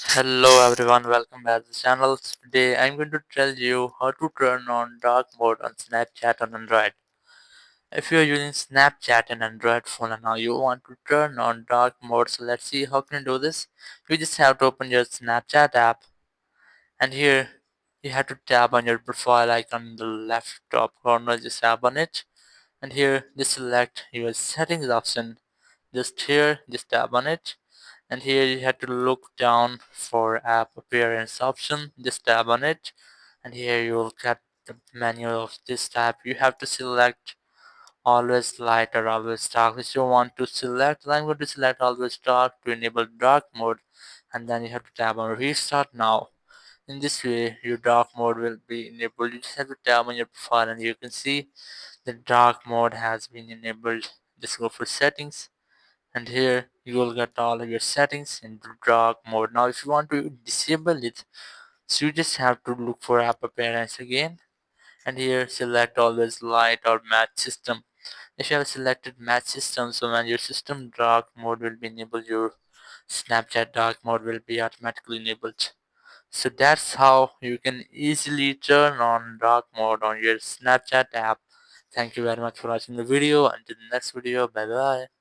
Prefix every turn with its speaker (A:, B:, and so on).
A: Hello everyone, welcome back to the channel. Today I'm going to tell you how to turn on dark mode on Snapchat on Android. If you're using Snapchat on Android phone and now you want to turn on dark mode, so let's see how can you do this. You just have to open your Snapchat app, and here you have to tap on your profile icon in the left top corner, just tap on it, and here just select your settings option. Just here, just tap on it, and here you have to look down for app appearance option. Just tap on it, and here you will get the menu of this type. You have to select always light or always dark. If you want to select, I'm going to select always dark to enable dark mode, and then you have to tap on restart now. In this way your dark mode will be enabled. You just have to tap on your profile and you can see the dark mode has been enabled. Just go for settings, and here you will get all of your settings in dark mode. Now if you want to disable it, so you just have to look for app appearance again, and here select always light or match system. If you have selected match system, so when your system dark mode will be enabled, your Snapchat dark mode will be automatically enabled. So that's how you can easily turn on dark mode on your Snapchat app. Thank you very much for watching the video. Until the next video, bye bye.